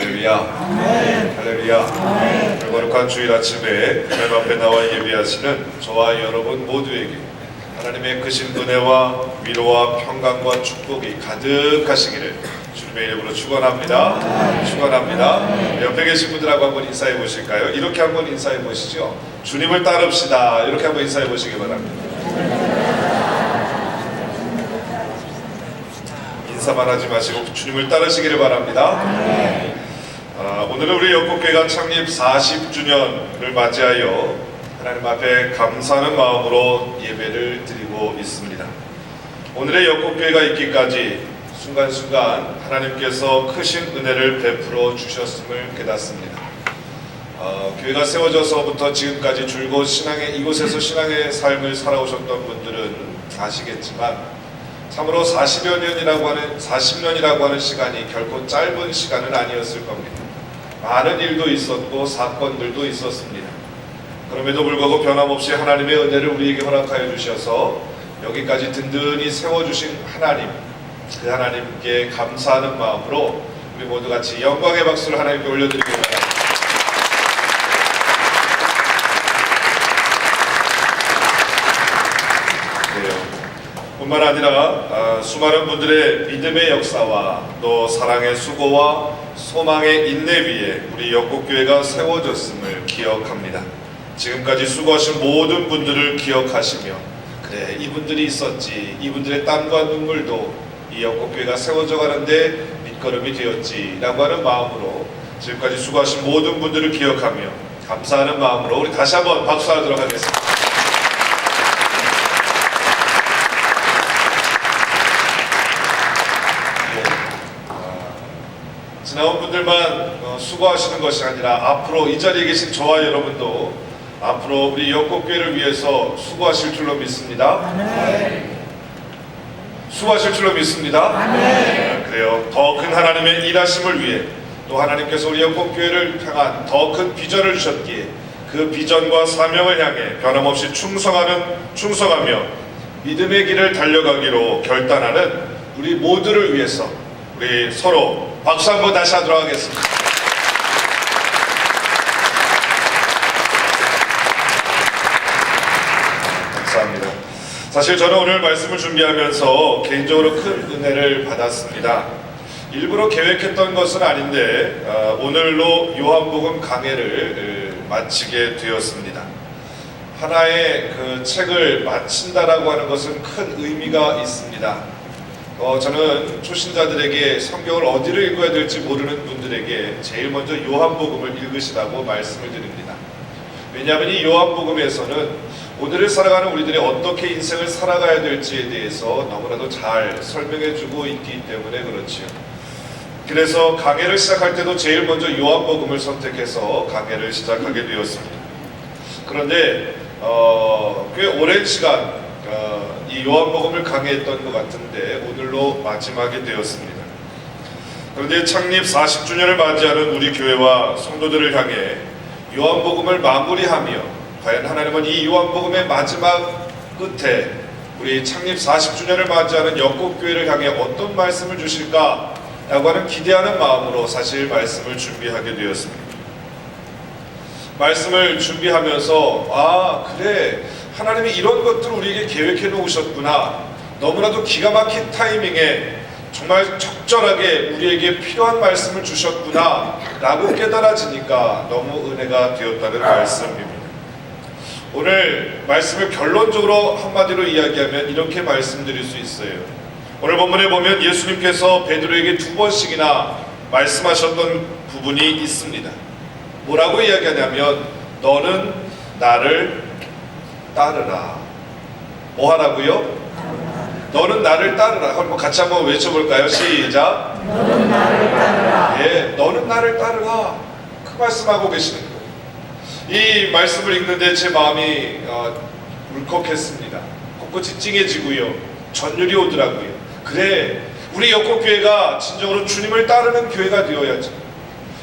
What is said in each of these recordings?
할렐루야. 아멘. 할렐루야. 아멘. 거룩한 주일 아침에 하나님 앞에 나와 예배하시는 저와 여러분 모두에게 하나님의 크신 은혜와 위로와 평강과 축복이 가득하시기를 주님의 이름으로 축원합니다. 축원합니다. 옆에 계신 분들하고 한번 인사해 보실까요? 이렇게 한번 인사해 보시죠. 주님을 따릅시다. 이렇게 한번 인사해 보시기 바랍니다. 인사만 하지 마시고 주님을 따르시기를 바랍니다. 오늘은 우리 역곡교회가 창립 40주년을 맞이하여 하나님 앞에 감사하는 마음으로 예배를 드리고 있습니다. 오늘의 역곡교회가 있기까지 순간순간 하나님께서 크신 은혜를 베풀어 주셨음을 깨닫습니다. 교회가 세워져서부터 지금까지 줄곧 이곳에서 신앙의 삶을 살아오셨던 분들은 아시겠지만 참으로 40년이라고 하는 시간이 결코 짧은 시간은 아니었을 겁니다. 많은 일도 있었고 사건들도 있었습니다. 그럼에도 불구하고 변함없이 하나님의 은혜를 우리에게 허락하여 주셔서 여기까지 든든히 세워주신 하나님, 그 하나님께 감사하는 마음으로 우리 모두 같이 영광의 박수를 하나님께 올려드리기 바랍니다. 뿐만 아니라 수많은 분들의 믿음의 역사와 또 사랑의 수고와 소망의 인내 위에 우리 역곡교회가 세워졌음을 기억합니다. 지금까지 수고하신 모든 분들을 기억하시며 그래 이분들이 있었지, 이분들의 땀과 눈물도 이 역곡교회가 세워져 가는데 밑거름이 되었지 라고 하는 마음으로 지금까지 수고하신 모든 분들을 기억하며 감사하는 마음으로 우리 다시 한번 박수하도록 하겠습니다. 지나온 분들만 수고하시는 것이 아니라 앞으로 이 자리에 계신 저와 여러분도 앞으로 우리 역곡교회를 위해서 수고하실 줄로 믿습니다. 아멘. 수고하실 줄로 믿습니다. 아멘. 그래요. 더 큰 하나님의 일하심을 위해 또 하나님께서 우리 역곡교회를 향한 더 큰 비전을 주셨기에 그 비전과 사명을 향해 변함없이 충성하며 믿음의 길을 달려가기로 결단하는 우리 모두를 위해서 우리 서로 박수 한번 다시 하도록 하겠습니다. 감사합니다. 사실 저는 오늘 말씀을 준비하면서 개인적으로 큰 은혜를 받았습니다. 일부러 계획했던 것은 아닌데 오늘로 요한복음 강해를 마치게 되었습니다. 하나의 그 책을 마친다라고 하는 것은 큰 의미가 있습니다. 저는 초신자들에게 성경을 어디를 읽어야 될지 모르는 분들에게 제일 먼저 요한복음을 읽으시라고 말씀을 드립니다. 왜냐하면 이 요한복음에서는 오늘을 살아가는 우리들이 어떻게 인생을 살아가야 될지에 대해서 너무나도 잘 설명해주고 있기 때문에 그렇지요. 그래서 강해를 시작할 때도 제일 먼저 요한복음을 선택해서 강해를 시작하게 되었습니다. 그런데 꽤 오랜 시간 이 요한복음을 강해했던 것 같은데 오늘로 마지막이 되었습니다. 그런데 창립 40주년을 맞이하는 우리 교회와 성도들을 향해 요한복음을 마무리하며 과연 하나님은 이 요한복음의 마지막 끝에 우리 창립 40주년을 맞이하는 역곡교회를 향해 어떤 말씀을 주실까 라고 하는 기대하는 마음으로 사실 말씀을 준비하게 되었습니다. 말씀을 준비하면서 그래 하나님이 이런 것들을 우리에게 계획해 놓으셨구나, 너무나도 기가 막힌 타이밍에 정말 적절하게 우리에게 필요한 말씀을 주셨구나 라고 깨달아지니까 너무 은혜가 되었다는 말씀입니다. 오늘 말씀을 결론적으로 한마디로 이야기하면 이렇게 말씀드릴 수 있어요. 오늘 본문에 보면 예수님께서 베드로에게 2번씩이나 말씀하셨던 부분이 있습니다. 뭐라고 이야기하냐면 너는 나를 따르라. 뭐 하라고요? 너는 나를 따르라. 한번 같이 한번 외쳐볼까요? 시작. 너는 나를 따르라. 예, 너는 나를 따르라. 그 말씀하고 계시는 거예요. 이 말씀을 읽는데 제 마음이 울컥했습니다. 꼿꼿이 찡해지고요. 전율이 오더라고요. 그래, 우리 역곡교회가 진정으로 주님을 따르는 교회가 되어야지.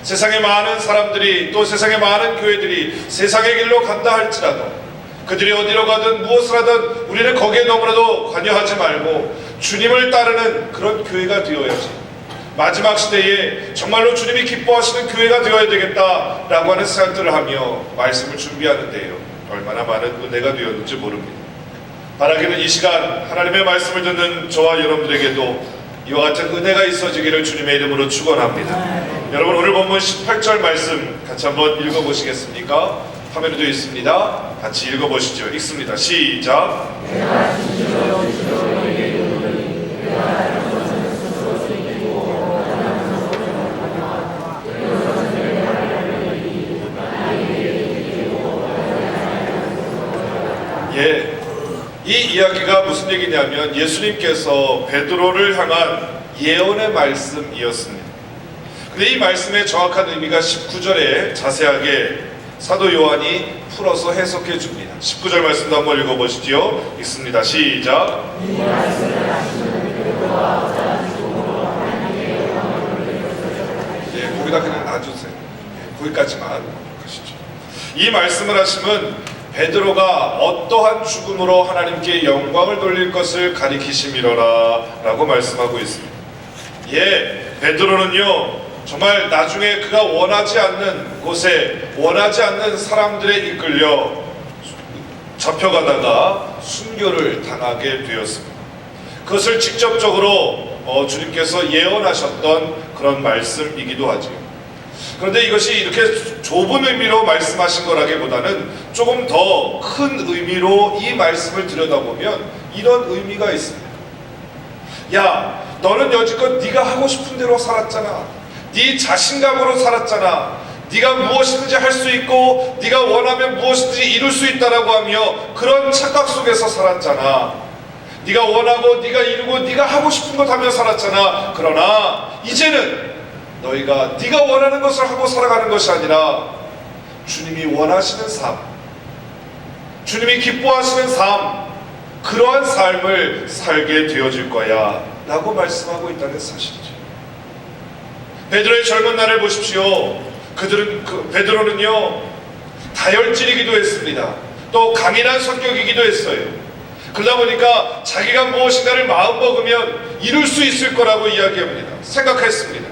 세상의 많은 사람들이 또 세상의 많은 교회들이 세상의 길로 간다 할지라도 그들이 어디로 가든 무엇을 하든 우리는 거기에 너무나도 관여하지 말고 주님을 따르는 그런 교회가 되어야지. 마지막 시대에 정말로 주님이 기뻐하시는 교회가 되어야 되겠다라고 하는 생각들을 하며 말씀을 준비하는데요, 얼마나 많은 은혜가 되었는지 모릅니다. 바라기는 이 시간 하나님의 말씀을 듣는 저와 여러분들에게도 이와 같은 은혜가 있어지기를 주님의 이름으로 축원합니다. 여러분, 오늘 본문 18절 말씀 같이 한번 읽어보시겠습니까? 화면에 되어 있습니다. 같이 읽어보시죠. 읽습니다. 시작. 예, 이 이야기가 무슨 얘기냐면 예수님께서 베드로를 향한 예언의 말씀이었습니다. 근데 이 말씀의 정확한 의미가 19절에 자세하게 사도 요한이 풀어서 해석해 줍니다. 19절 말씀도 한번 읽어보시죠. 읽습니다. 시작. 예, 거기다 그냥 놔주세요. 예, 거기까지만 하시죠. 이 말씀을 하시면 베드로가 어떠한 죽음으로 하나님께 영광을 돌릴 것을 가리키심이로라 라고 말씀하고 있습니다. 예, 베드로는요 정말 나중에 그가 원하지 않는 곳에 원하지 않는 사람들에 이끌려 잡혀가다가 순교를 당하게 되었습니다. 그것을 직접적으로 주님께서 예언하셨던 그런 말씀이기도 하죠. 그런데 이것이 이렇게 좁은 의미로 말씀하신 거라기보다는 조금 더 큰 의미로 이 말씀을 들여다보면 이런 의미가 있습니다. 야, 너는 여지껏 네가 하고 싶은 대로 살았잖아. 네 자신감으로 살았잖아. 네가 무엇이든지 할 수 있고 네가 원하면 무엇이든지 이룰 수 있다라고 하며 그런 착각 속에서 살았잖아. 네가 원하고 네가 이루고 네가 하고 싶은 것 하며 살았잖아. 그러나 이제는 너희가 네가 원하는 것을 하고 살아가는 것이 아니라 주님이 원하시는 삶, 주님이 기뻐하시는 삶, 그러한 삶을 살게 되어질 거야 라고 말씀하고 있다는 사실이죠. 베드로의 젊은 날을 보십시오. 베드로는요 다혈질이기도 했습니다. 또 강인한 성격이기도 했어요. 그러다 보니까 자기가 무엇인가를 마음먹으면 이룰 수 있을 거라고 이야기합니다. 생각했습니다.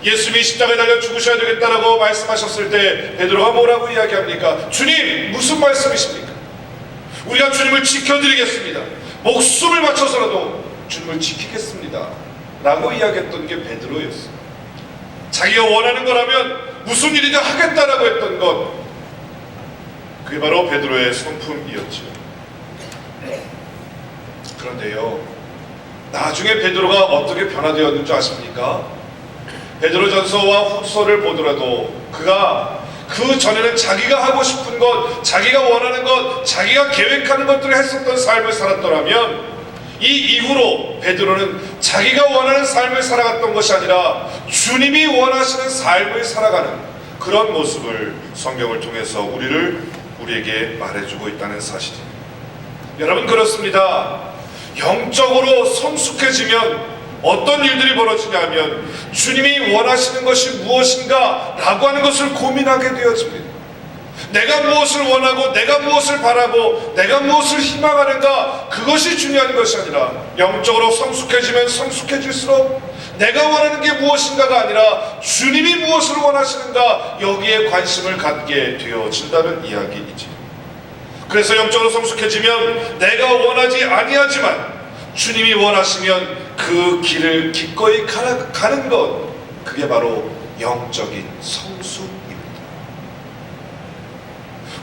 예수님이 십자가에 달려 죽으셔야 되겠다라고 말씀하셨을 때 베드로가 뭐라고 이야기합니까? 주님, 무슨 말씀이십니까? 우리가 주님을 지켜드리겠습니다. 목숨을 바쳐서라도 주님을 지키겠습니다 라고 이야기했던 게 베드로였어요. 자기가 원하는 거라면 무슨 일이든 하겠다라고 했던 것, 그게 바로 베드로의 성품이었죠. 그런데요, 나중에 베드로가 어떻게 변화되었는지 아십니까? 베드로전서와 후서를 보더라도 그가 그 전에는 자기가 하고 싶은 것, 자기가 원하는 것, 자기가 계획하는 것들을 했었던 삶을 살았더라면 이 이후로 베드로는 자기가 원하는 삶을 살아갔던 것이 아니라 주님이 원하시는 삶을 살아가는 그런 모습을 성경을 통해서 우리에게 말해주고 있다는 사실입니다. 여러분, 그렇습니다. 영적으로 성숙해지면 어떤 일들이 벌어지냐면 주님이 원하시는 것이 무엇인가 라고 하는 것을 고민하게 되어집니다. 내가 무엇을 원하고 내가 무엇을 바라고 내가 무엇을 희망하는가, 그것이 중요한 것이 아니라 영적으로 성숙해지면 성숙해질수록 내가 원하는 게 무엇인가가 아니라 주님이 무엇을 원하시는가, 여기에 관심을 갖게 되어진다는 이야기이지. 그래서 영적으로 성숙해지면 내가 원하지 아니하지만 주님이 원하시면 그 길을 기꺼이 가는 것, 그게 바로 영적인 성숙입니다.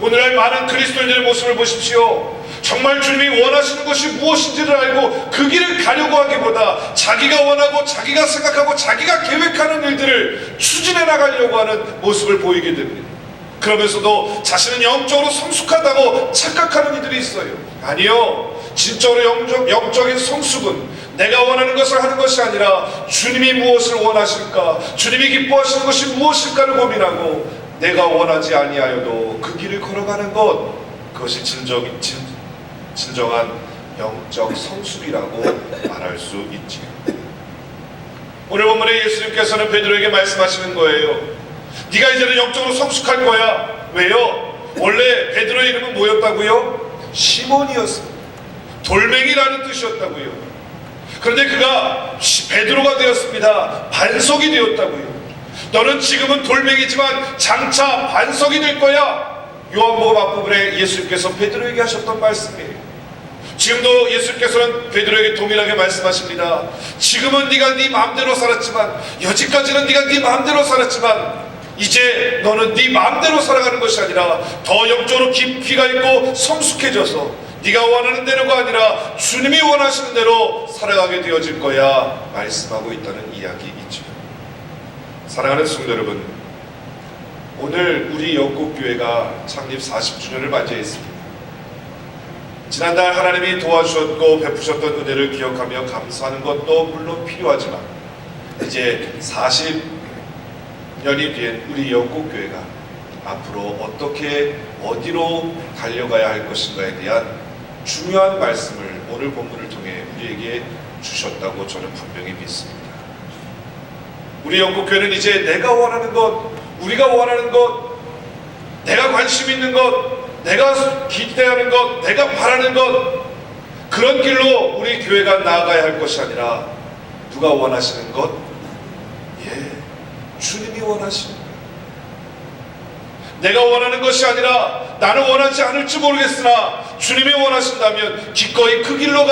오늘날 많은 그리스도인들의 모습을 보십시오. 정말 주님이 원하시는 것이 무엇인지를 알고 그 길을 가려고 하기보다 자기가 원하고 자기가 생각하고 자기가 계획하는 일들을 추진해 나가려고 하는 모습을 보이게 됩니다. 그러면서도 자신은 영적으로 성숙하다고 착각하는 이들이 있어요. 아니요, 진짜로 영적인 성숙은 내가 원하는 것을 하는 것이 아니라 주님이 무엇을 원하실까, 주님이 기뻐하시는 것이 무엇일까를 고민하고 내가 원하지 아니하여도 그 길을 걸어가는 것, 그것이 진정한 영적 성숙이라고 말할 수 있지요. 오늘 본문에 예수님께서는 베드로에게 말씀하시는 거예요. 네가 이제는 영적으로 성숙할 거야. 왜요? 원래 베드로의 이름은 뭐였다고요? 시몬이었습니다. 돌멩이라는 뜻이었다고요. 그런데 그가 베드로가 되었습니다. 반석이 되었다고요. 너는 지금은 돌멩이지만 장차 반석이 될 거야. 요한복음 앞부분에 예수님께서 베드로에게 하셨던 말씀이에요. 지금도 예수님께서는 베드로에게 동일하게 말씀하십니다. 지금은 네가 네 마음대로 살았지만, 여지까지는 네가 네 마음대로 살았지만, 이제 너는 네 마음대로 살아가는 것이 아니라 더 영적으로 깊이가 있고 성숙해져서 네가 원하는 대로가 아니라 주님이 원하시는 대로 살아가게 되어질 거야 말씀하고 있다는 이야기이죠. 사랑하는 성도 여러분, 오늘 우리 영국교회가 창립 40주년을 맞이했습니다. 지난달 하나님이 도와주셨고 베푸셨던 은혜를 기억하며 감사하는 것도 물론 필요하지만, 이제 40년이 된 우리 영국교회가 앞으로 어떻게 어디로 달려가야 할 것인가에 대한 중요한 말씀을 오늘 본문을 통해 우리에게 주셨다고 저는 분명히 믿습니다. 우리 영국교회는 이제 내가 원하는 것, 우리가 원하는 것, 내가 관심 있는 것, 내가 기대하는 것, 내가 바라는 것, 그런 길로 우리 교회가 나아가야 할 것이 아니라 누가 원하시는 것? 주님이 원하시는 것. 내가 원하는 것이 아니라 나는 원하지 않을지 모르겠으나 주님이 원하신다면 기꺼이 그 길로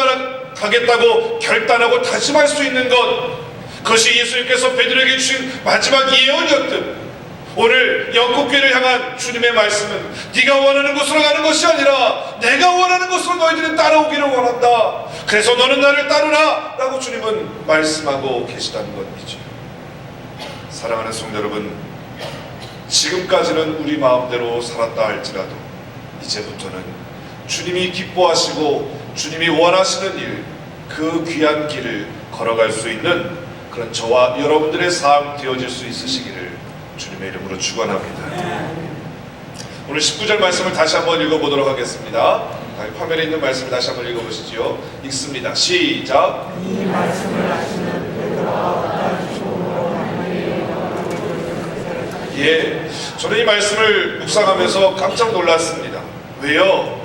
가겠다고 결단하고 다짐할 수 있는 것, 그것이 예수님께서 베드로에게 주신 마지막 예언이었듯, 오늘 영국교회를 향한 주님의 말씀은 네가 원하는 곳으로 가는 것이 아니라 내가 원하는 곳으로 너희들은 따라오기를 원한다. 그래서 너는 나를 따르라 라고 주님은 말씀하고 계시다는 것이죠. 사랑하는 성도 여러분, 지금까지는 우리 마음대로 살았다 할지라도 이제부터는 주님이 기뻐하시고 주님이 원하시는 일, 그 귀한 길을 걸어갈 수 있는 그런 저와 여러분들의 삶 되어질 수 있으시기를 주님의 이름으로 축원합니다. 오늘 19절 말씀을 다시 한번 읽어보도록 하겠습니다. 화면에 있는 말씀을 다시 한번 읽어보시죠. 읽습니다. 시작. 이 말씀을 하시는 베드로와 저는 이 말씀을 묵상하면서 깜짝 놀랐습니다. 왜요?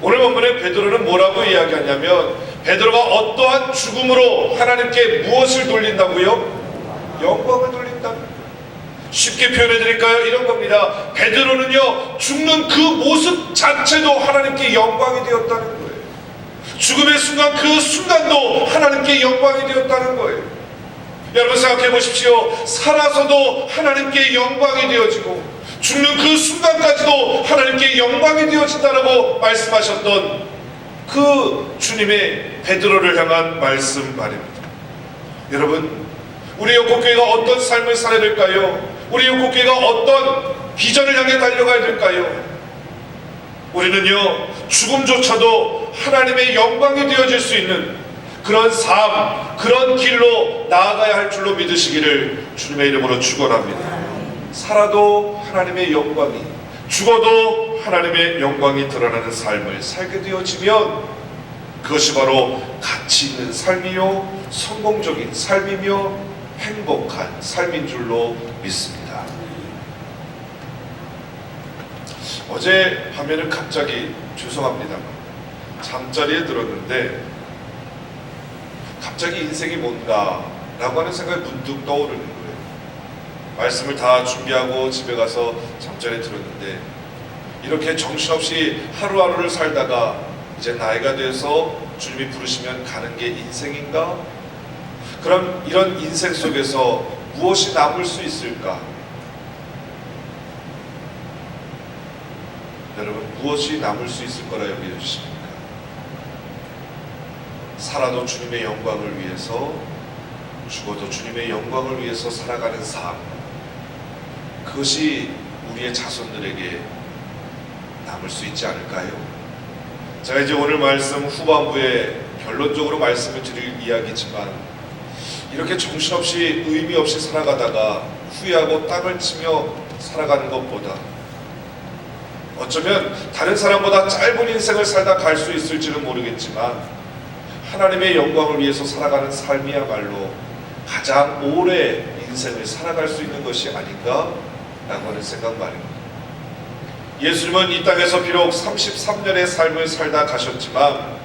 오늘 본문에 베드로는 뭐라고 이야기하냐면, 베드로가 어떠한 죽음으로 하나님께 무엇을 돌린다고요? 영광을 돌린다는 거예요. 쉽게 표현해 드릴까요? 이런 겁니다. 베드로는요, 죽는 그 모습 자체도 하나님께 영광이 되었다는 거예요. 죽음의 순간, 그 순간도 하나님께 영광이 되었다는 거예요. 여러분 생각해 보십시오. 살아서도 하나님께 영광이 되어지고 죽는 그 순간까지도 하나님께 영광이 되어진다라고 말씀하셨던 그 주님의 베드로를 향한 말씀 말입니다. 여러분, 우리 영국교회가 어떤 삶을 살아야 될까요? 우리 영국교회가 어떤 비전을 향해 달려가야 될까요? 우리는요, 죽음조차도 하나님의 영광이 되어질 수 있는 그런 삶, 그런 길로 나아가야 할 줄로 믿으시기를 주님의 이름으로 축원합니다. 살아도 하나님의 영광이, 죽어도 하나님의 영광이 드러나는 삶을 살게 되어지면 그것이 바로 가치 있는 삶이요, 성공적인 삶이며 행복한 삶인 줄로 믿습니다. 어제 화면을 갑자기, 죄송합니다만, 잠자리에 들었는데 갑자기 인생이 뭔가 라고 하는 생각이 문득 떠오르는 거예요. 말씀을 다 준비하고 집에 가서 잠자리에 들었는데, 이렇게 정신없이 하루하루를 살다가 이제 나이가 돼서 주님이 부르시면 가는 게 인생인가? 그럼 이런 인생 속에서 무엇이 남을 수 있을까? 여러분, 무엇이 남을 수 있을 거라 여겨주십니까? 살아도 주님의 영광을 위해서, 죽어도 주님의 영광을 위해서 살아가는 삶, 그것이 우리의 자손들에게 남을 수 있지 않을까요? 제가 이제 오늘 말씀 후반부에 결론적으로 말씀을 드릴 이야기지만, 이렇게 정신없이 의미 없이 살아가다가 후회하고 땅을 치며 살아가는 것보다 어쩌면 다른 사람보다 짧은 인생을 살다 갈 수 있을지는 모르겠지만, 하나님의 영광을 위해서 살아가는 삶이야말로 가장 오래 인생을 살아갈 수 있는 것이 아닌가 라고 하는 생각 말입니다. 예수님은 이 땅에서 비록 33년의 삶을 살다 가셨지만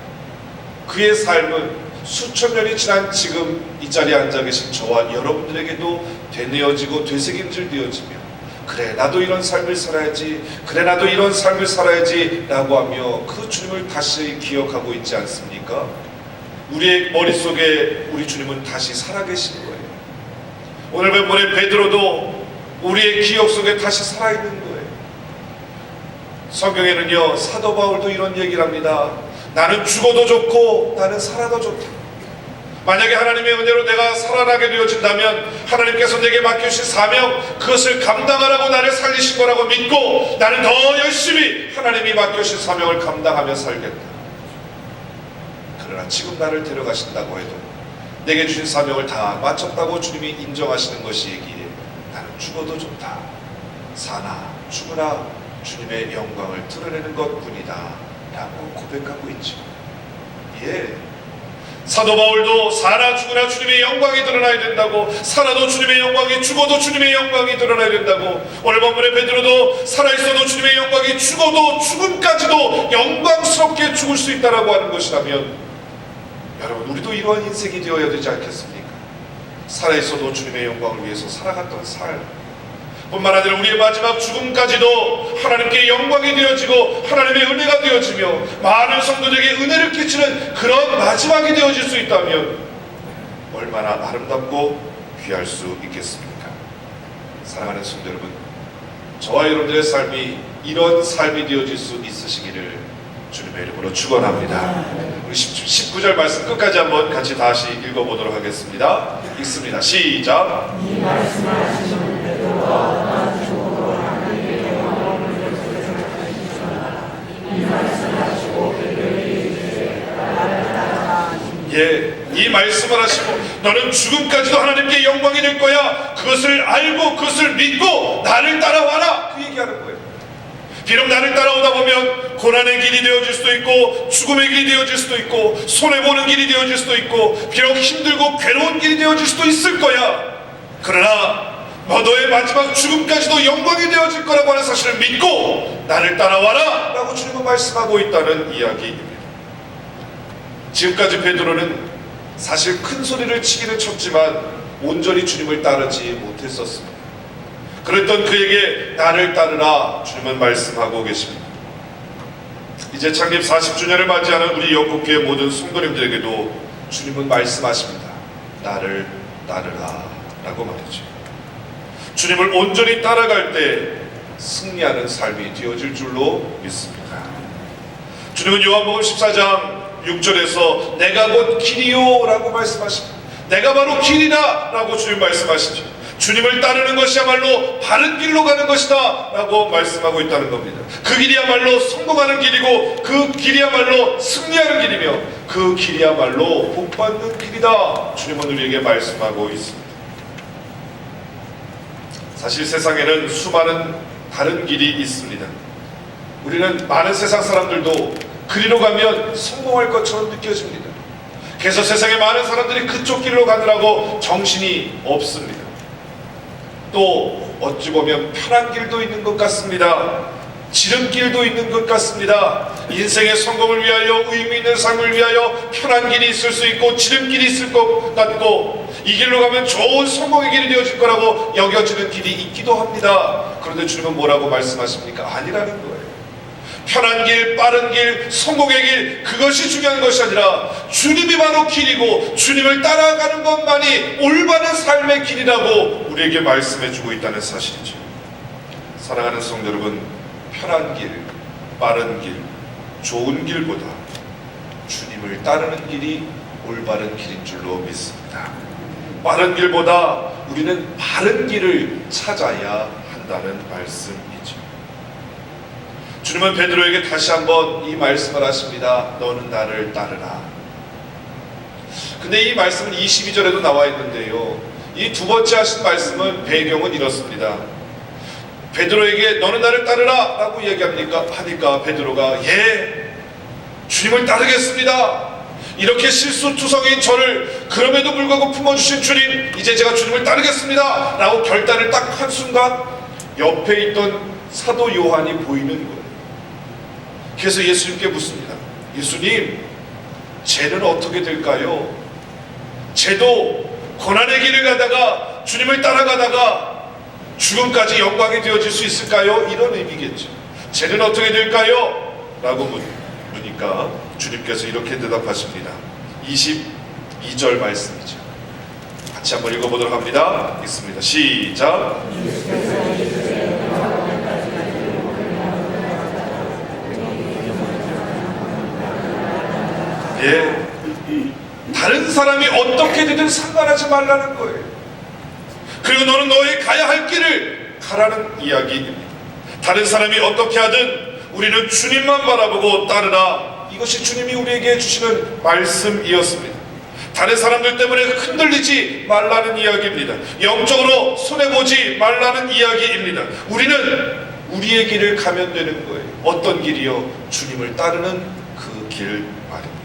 그의 삶은 수천 년이 지난 지금 이 자리에 앉아 계신 저와 여러분들에게도 되뇌어지고 되새김질 되어지며, 그래 나도 이런 삶을 살아야지, 그래 나도 이런 삶을 살아야지 라고 하며 그 주님을 다시 기억하고 있지 않습니까? 우리의 머릿속에 우리 주님은 다시 살아계신 거예요. 오늘 본문의 베드로도 우리의 기억 속에 다시 살아있는 거예요. 성경에는요, 사도 바울도 이런 얘기를 합니다. 나는 죽어도 좋고 나는 살아도 좋다. 만약에 하나님의 은혜로 내가 살아나게 되어진다면 하나님께서 내게 맡기신 사명, 그것을 감당하라고 나를 살리신 거라고 믿고 나는 더 열심히 하나님이 맡기신 사명을 감당하며 살겠다. 그러나 지금 나를 데려가신다고 해도 내게 주신 사명을 다 마쳤다고 주님이 인정하시는 것이기에 나는 죽어도 좋다. 사나 죽으나 주님의 영광을 드러내는 것뿐이다 라고 고백하고 있죠. 예, 사도 바울도 사나 죽으나 주님의 영광이 드러나야 된다고, 살아도 주님의 영광이, 죽어도 주님의 영광이 드러나야 된다고, 오늘 본문의 베드로도 살아있어도 주님의 영광이, 죽어도 죽음까지도 영광스럽게 죽을 수 있다라고 하는 것이라면, 여러분 우리도 이러한 인생이 되어야 되지 않겠습니까? 살아있어도 주님의 영광을 위해서 살아갔던 삶, 뿐만 아니라 우리의 마지막 죽음까지도 하나님께 영광이 되어지고 하나님의 은혜가 되어지며 많은 성도들에게 은혜를 끼치는 그런 마지막이 되어질 수 있다면 얼마나 아름답고 귀할 수 있겠습니까? 사랑하는 성도 여러분, 저와 여러분들의 삶이 이런 삶이 되어질 수 있으시기를 주님의 이름으로 축원합니다. 우리 19절 말씀 끝까지 한번 같이 다시 읽어보도록 하겠습니다. 읽습니다. 시작. 이 말씀을 하시는 베드로와 난 죽음으로 하나님께 영광을 돌려주셨으나 이 말씀을 하시고 베드로에게 이르시되 나를 따르라. 예, 이 말씀을 하시고 너는 죽음까지도 하나님께 영광이 될 거야. 그것을 알고 그것을 믿고 나를 따라와라. 그 얘기하는 거예요. 비록 나를 따라오다 보면 고난의 길이 되어질 수도 있고 죽음의 길이 되어질 수도 있고 손해보는 길이 되어질 수도 있고 비록 힘들고 괴로운 길이 되어질 수도 있을 거야. 그러나 너의 마지막 죽음까지도 영광이 되어질 거라고 하는 사실을 믿고 나를 따라와라 라고 주님은 말씀하고 있다는 이야기입니다. 지금까지 베드로는 사실 큰 소리를 치기는 쳤지만 온전히 주님을 따르지 못했었습니다. 그랬던 그에게 나를 따르라 주님은 말씀하고 계십니다. 이제 창립 40주년을 맞이하는 우리 영국교회 모든 성도님들에게도 주님은 말씀하십니다. 나를 따르라 라고 말이죠. 주님을 온전히 따라갈 때 승리하는 삶이 되어질 줄로 믿습니다. 주님은 요한복음 14장 6절에서 내가 곧 길이요 라고 말씀하십니다. 내가 바로 길이다 라고 주님 말씀하시죠. 주님을 따르는 것이야말로 바른 길로 가는 것이다 라고 말씀하고 있다는 겁니다. 그 길이야말로 성공하는 길이고 그 길이야말로 승리하는 길이며 그 길이야말로 복받는 길이다 주님은 우리에게 말씀하고 있습니다. 사실 세상에는 수많은 다른 길이 있습니다. 우리는 많은 세상 사람들도 그리로 가면 성공할 것처럼 느껴집니다. 그래서 세상에 많은 사람들이 그쪽 길로 가느라고 정신이 없습니다. 또 어찌 보면 편한 길도 있는 것 같습니다. 지름길도 있는 것 같습니다. 인생의 성공을 위하여 의미 있는 삶을 위하여 편한 길이 있을 수 있고 지름길이 있을 것 같고 이 길로 가면 좋은 성공의 길이 되어질 거라고 여겨지는 길이 있기도 합니다. 그런데 주님은 뭐라고 말씀하십니까? 아니라는 거예요. 편한 길, 빠른 길, 성공의 길, 그것이 중요한 것이 아니라 주님이 바로 길이고 주님을 따라가는 것만이 올바른 삶의 길이라고 우리에게 말씀해주고 있다는 사실이죠. 사랑하는 성도 여러분, 편한 길, 빠른 길, 좋은 길보다 주님을 따르는 길이 올바른 길인 줄로 믿습니다. 빠른 길보다 우리는 바른 길을 찾아야 한다는 말씀이죠. 주님은 베드로에게 다시 한번 이 말씀을 하십니다. 너는 나를 따르라. 근데 이 말씀은 22절에도 나와 있는데요, 이 두 번째 하신 말씀은 배경은 이렇습니다. 베드로에게 너는 나를 따르라 라고 하니까 베드로가 예, 주님을 따르겠습니다. 이렇게 실수투성인 저를 그럼에도 불구하고 품어주신 주님, 이제 제가 주님을 따르겠습니다 라고 결단을 딱 한 순간 옆에 있던 사도 요한이 보이는 거예요. 그래서 예수님께 묻습니다. 예수님, 죄는 어떻게 될까요? 죄도 고난의 길을 가다가 주님을 따라가다가 죽음까지 영광이 되어질 수 있을까요? 이런 의미겠죠. 죄는 어떻게 될까요? 라고 묻으니까 주님께서 이렇게 대답하십니다. 22절 말씀이죠. 같이 한번 읽어보도록 합니다. 읽습니다. 시작. 예, 다른 사람이 어떻게 되든 상관하지 말라는 거예요. 그리고 너는 너의 가야 할 길을 가라는 이야기입니다. 다른 사람이 어떻게 하든 우리는 주님만 바라보고 따르라. 이것이 주님이 우리에게 주시는 말씀이었습니다. 다른 사람들 때문에 흔들리지 말라는 이야기입니다. 영적으로 손해보지 말라는 이야기입니다. 우리는 우리의 길을 가면 되는 거예요. 어떤 길이요? 주님을 따르는 그 길 말입니다.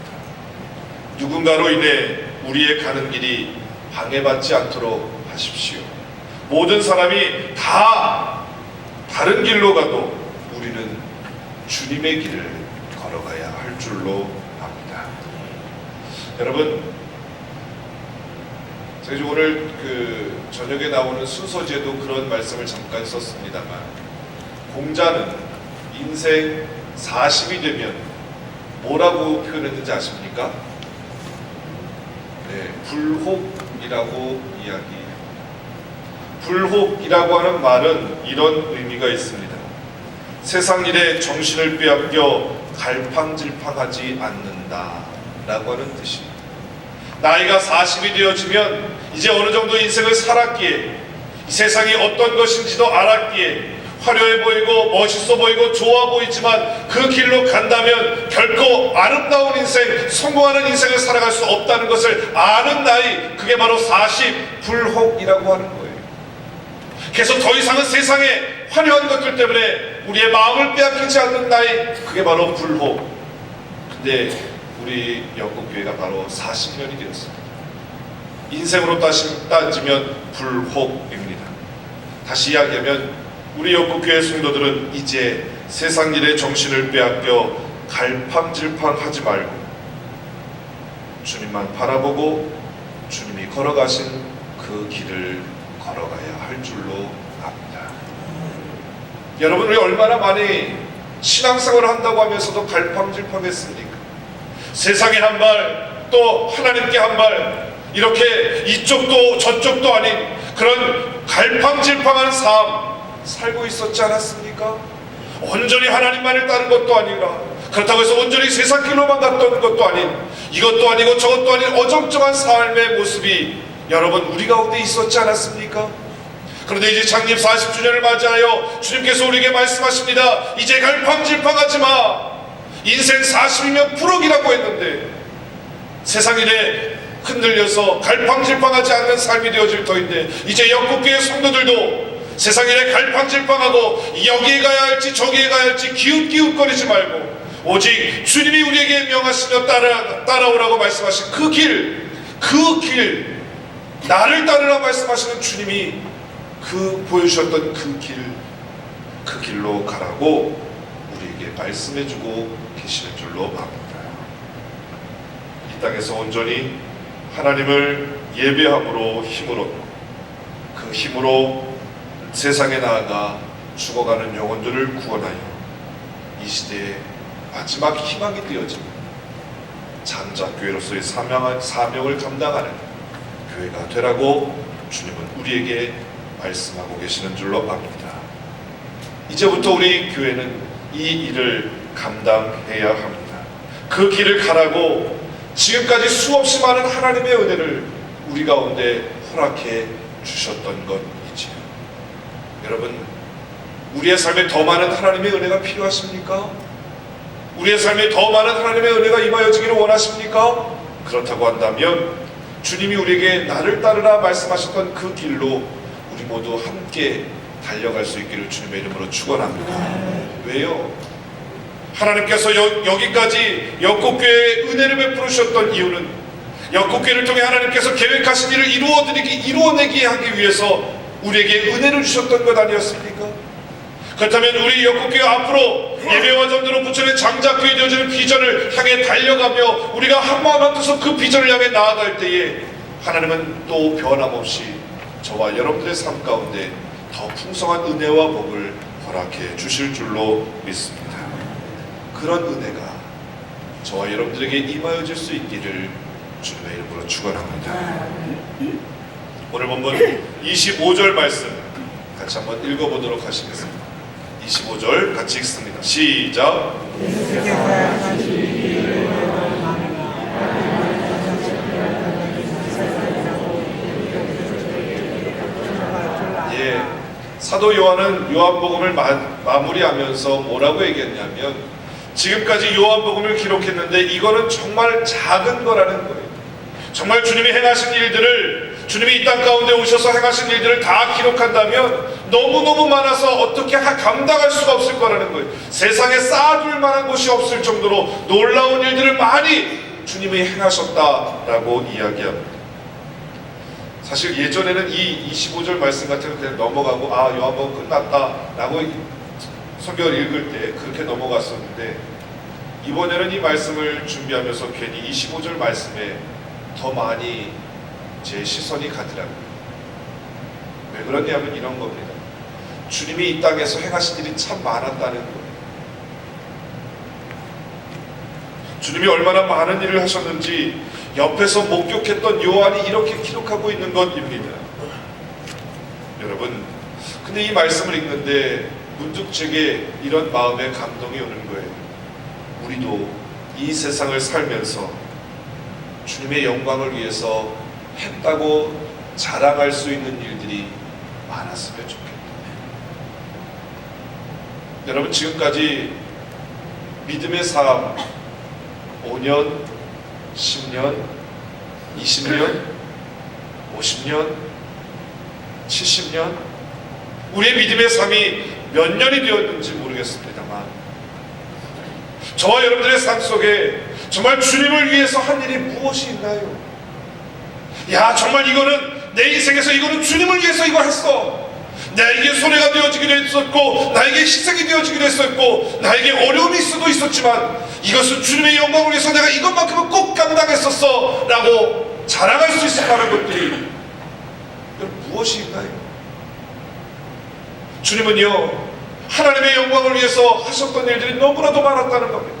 누군가로 인해 우리의 가는 길이 방해받지 않도록 하십시오. 모든 사람이 다 다른 길로 가도 우리는 주님의 길을 걸어가야 할 줄로 압니다. 여러분, 제가 오늘 저녁에 나오는 순서지에도 그런 말씀을 잠깐 썼습니다만, 공자는 인생 40이 되면 뭐라고 표현했는지 아십니까? 네, 불혹이라고 이야기해요. 불혹이라고 하는 말은 이런 의미가 있습니다. 세상 일에 정신을 빼앗겨 갈팡질팡하지 않는다 라고 하는 뜻입니다. 나이가 40이 되어지면 이제 어느 정도 인생을 살았기에, 이 세상이 어떤 것인지도 알았기에, 화려해 보이고 멋있어 보이고 좋아 보이지만 그 길로 간다면 결코 아름다운 인생, 성공하는 인생을 살아갈 수 없다는 것을 아는 나이, 그게 바로 40 불혹이라고 하는 거예요. 그래서 더 이상은 세상의 화려한 것들 때문에 우리의 마음을 빼앗기지 않는 나이, 그게 바로 불혹. 근데 우리 영국교회가 바로 40년이 되었습니다. 인생으로 따지면 불혹입니다. 다시 이야기하면 우리 영국교회 성도들은 이제 세상 일에 정신을 빼앗겨 갈팡질팡하지 말고 주님만 바라보고 주님이 걸어가신 그 길을 걸어가야 할 줄로 압니다. 여러분, 우리 얼마나 많이 신앙생활을 한다고 하면서도 갈팡질팡했습니까? 세상에 한 발, 또 하나님께 한 발, 이렇게 이쪽도 저쪽도 아닌 그런 갈팡질팡한 삶 살고 있었지 않았습니까? 온전히 하나님만을 따른 것도 아니라, 그렇다고 해서 온전히 세상 길로만 갔던 것도 아닌, 이것도 아니고 저것도 아닌 어정쩡한 삶의 모습이 여러분 우리 가운데 있었지 않았습니까? 그런데 이제 창립 40주년을 맞이하여 주님께서 우리에게 말씀하십니다. 이제 갈팡질팡하지 마. 인생 40이면 불혹이라고 했는데 세상 일에 흔들려서 갈팡질팡하지 않는 삶이 되어질 터인데, 이제 영국교회 성도들도 세상 일에 갈팡질팡하고 여기에 가야 할지 저기에 가야 할지 기웃기웃거리지 말고 오직 주님이 우리에게 명하시며 따라오라고 말씀하신 그 길, 나를 따르라 말씀하시는 주님이 보여주셨던 그 길로 가라고 우리에게 말씀해주고 계시는 줄로 압니다. 이 땅에서 온전히 하나님을 예배함으로 힘을 얻고 그 힘으로 세상에 나아가 죽어가는 영혼들을 구원하여 이 시대의 마지막 희망이 되어지는 장자교회로서의 사명을 감당하는 교회가 되라고 주님은 우리에게 말씀하고 계시는 줄로 압니다. 이제부터 우리 교회는 이 일을 감당해야 합니다. 그 길을 가라고 지금까지 수없이 많은 하나님의 은혜를 우리 가운데 허락해 주셨던 것이지요. 여러분, 우리의 삶에 더 많은 하나님의 은혜가 필요하십니까? 우리의 삶에 더 많은 하나님의 은혜가 임하여지기를 원하십니까? 그렇다고 한다면 주님이 우리에게 나를 따르라 말씀하셨던 그 길로 우리 모두 함께 달려갈 수 있기를 주님의 이름으로 축원합니다. 왜요? 하나님께서 여기까지 영국교회에 은혜를 베풀어 주셨던 이유는 영국교회를 통해 하나님께서 계획하신 일을 이루어내게 하기 위해서 우리에게 은혜를 주셨던 것 아니었습니까? 그렇다면 우리 역국교회 앞으로 예배와 전도로 부천의 장작교회 되어지는 비전을 향해 달려가며 우리가 한마음 한뜻으로 그 비전을 향해 나아갈 때에 하나님은 또 변함없이 저와 여러분들의 삶 가운데 더 풍성한 은혜와 복을 허락해 주실 줄로 믿습니다. 그런 은혜가 저와 여러분들에게 임하여질 수 있기를 주님의 이름으로 축원합니다. 오늘 본문 25절 말씀 같이 한번 읽어보도록 하시겠습니다. 25절 같이 읽습니다. 시작. 예, 사도 요한은 요한복음을 마무리하면서 뭐라고 얘기했냐면 지금까지 요한복음을 기록했는데 이거는 정말 작은 거라는 거예요. 정말 주님이 행하신 일들을, 주님이 이 땅 가운데 오셔서 행하신 일들을 다 기록한다면 너무너무 많아서 어떻게 감당할 수가 없을 거라는 거예요. 세상에 쌓아둘 만한 곳이 없을 정도로 놀라운 일들을 많이 주님이 행하셨다라고 이야기합니다. 사실 예전에는 이 25절 말씀 같은 거 그냥 넘어가고 요한복음 끝났다라고 성경을 읽을 때 그렇게 넘어갔었는데 이번에는 이 말씀을 준비하면서 괜히 25절 말씀에 더 많이 제 시선이 가더라고요. 왜 그러냐면 이런 겁니다. 주님이 이 땅에서 행하신 일이 참 많았다는 거예요. 주님이 얼마나 많은 일을 하셨는지 옆에서 목격했던 요한이 이렇게 기록하고 있는 것입니다. 여러분, 근데 이 말씀을 읽는데 문득 제게 이런 마음의 감동이 오는 거예요. 우리도 이 세상을 살면서 주님의 영광을 위해서 했다고 자랑할 수 있는 일들이 많았으면 좋겠다. 여러분, 지금까지 믿음의 삶 5년, 10년, 20년, 50년, 70년 우리의 믿음의 삶이 몇 년이 되었는지 모르겠습니다만 저와 여러분들의 삶 속에 정말 주님을 위해서 한 일이 무엇이 있나요? 야, 정말 이거는 내 인생에서 이거는 주님을 위해서 이거 했어. 나에게 손해가 되어지기도 했었고 나에게 희생이 되어지기도 했었고 나에게 어려움이 수도 있었지만 이것은 주님의 영광을 위해서 내가 이것만큼은 꼭 감당했었어 라고 자랑할 수 있을 만한 것들이 무엇이 있나요? 주님은요 하나님의 영광을 위해서 하셨던 일들이 너무나도 많았다는 겁니다.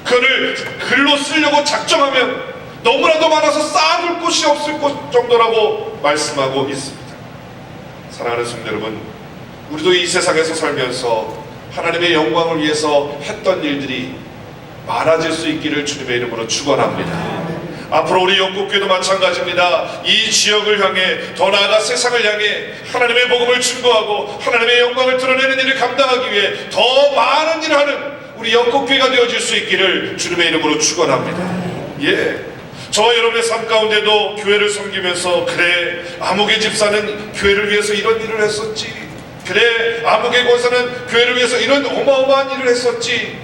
그를 글로 쓰려고 작정하면 너무나도 많아서 쌓아둘 곳이 없을 정도라고 말씀하고 있습니다. 사랑하는 성도 여러분, 우리도 이 세상에서 살면서 하나님의 영광을 위해서 했던 일들이 많아질 수 있기를 주님의 이름으로 축원합니다. 앞으로 우리 영국교회도 마찬가지입니다. 이 지역을 향해 더 나아가 세상을 향해 하나님의 복음을 증거하고 하나님의 영광을 드러내는 일을 감당하기 위해 더 많은 일을 하는 우리 영국교회가 되어질 수 있기를 주님의 이름으로 축원합니다. 예. 저와 여러분의 삶 가운데도 교회를 섬기면서 그래 아무개 집사는 교회를 위해서 이런 일을 했었지, 그래 아무개 권사는 교회를 위해서 이런 어마어마한 일을 했었지,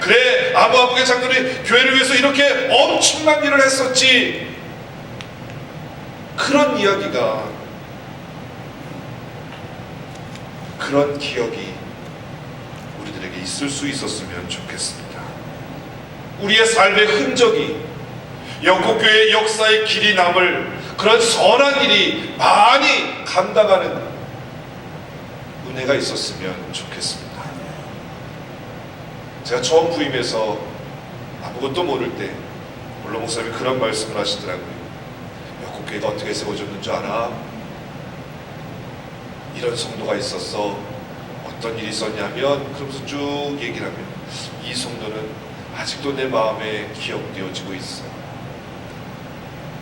그래 아무개 장로는 교회를 위해서 이렇게 엄청난 일을 했었지, 그런 이야기가, 그런 기억이 우리들에게 있을 수 있었으면 좋겠습니다. 우리의 삶의 흔적이 영국교회의 역사의 길이 남을 그런 선한 일이 많이 감당하는 은혜가 있었으면 좋겠습니다. 제가 처음 부임해서 아무것도 모를 때 물론 목사님이 그런 말씀을 하시더라고요. 영국교회가 어떻게 세워졌는 줄 알아? 이런 성도가 있었어. 어떤 일이 있었냐면 그러면서 쭉 얘기를 하면 이 성도는 아직도 내 마음에 기억되어지고 있어.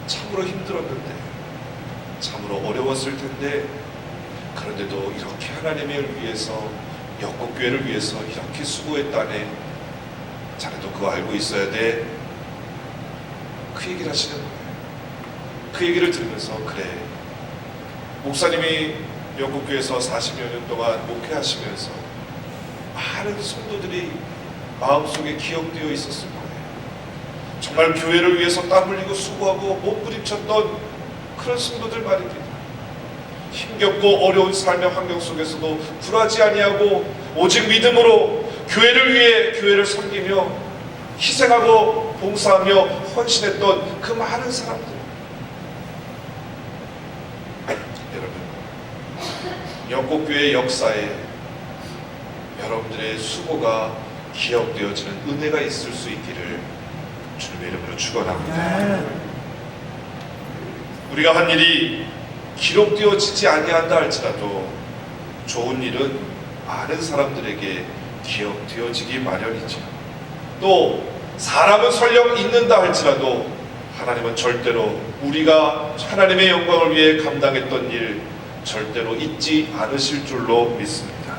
참으로 힘들었는데, 참으로 어려웠을 텐데, 그런데도 이렇게 하나님을 위해서, 영국교회를 위해서 이렇게 수고했다네. 자네도 그거 알고 있어야 돼. 그 얘기를 하시는 거예요. 그 얘기를 들으면서 그래, 목사님이 영국교회에서 40여 년 동안 목회하시면서 많은 성도들이 마음속에 기억되어 있었을 거예요. 정말 교회를 위해서 땀 흘리고 수고하고 몸부림쳤던 그런 성도들 말입니다. 힘겹고 어려운 삶의 환경 속에서도 굴하지 아니하고 오직 믿음으로 교회를 위해 교회를 섬기며 희생하고 봉사하며 헌신했던 그 많은 사람들. 여러분, 영국교회 역사에 여러분들의 수고가 기억되어지는 은혜가 있을 수 있기를 주님의 이름으로 축원합니다. 우리가 한 일이 기록되어지지 아니한다 할지라도 좋은 일은 많은 사람들에게 기억되어지기 마련이죠. 또 사람은 설령 잊는다 할지라도 하나님은 절대로 우리가 하나님의 영광을 위해 감당했던 일 절대로 잊지 않으실 줄로 믿습니다.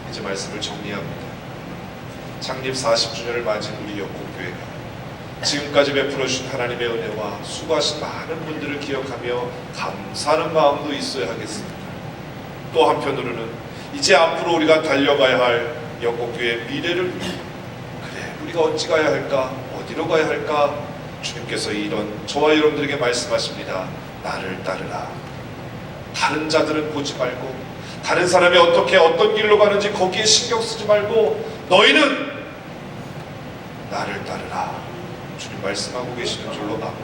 이제 말씀을 정리합니다. 창립 40주년을 맞은 우리 영국교회가 지금까지 베풀어 주신 하나님의 은혜와 수고하신 많은 분들을 기억하며 감사하는 마음도 있어야 하겠습니다. 또 한편으로는 이제 앞으로 우리가 달려가야 할 영국교회의 미래를 위해 그래 우리가 어찌 가야 할까, 어디로 가야 할까, 주님께서 이런 저와 여러분들에게 말씀하십니다. 나를 따르라. 다른 자들은 보지 말고 다른 사람이 어떻게 어떤 길로 가는지 거기에 신경 쓰지 말고 너희는 나를 따르라. 주님 말씀하고 계시는 줄로 압니다.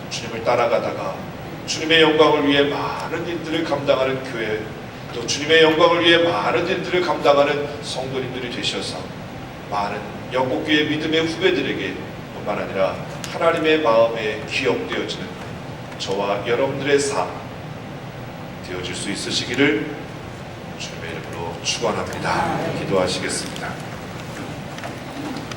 주님을 따라가다가 주님의 영광을 위해 많은 일들을 감당하는 교회, 또 주님의 영광을 위해 많은 일들을 감당하는 성도님들이 되셔서 많은 영국교회 믿음의 후배들에게 뿐만 아니라 하나님의 마음에 기억되어지는 저와 여러분들의 삶 되어질 수 있으시기를 주님의 이름으로 축원합니다. 기도하시겠습니다.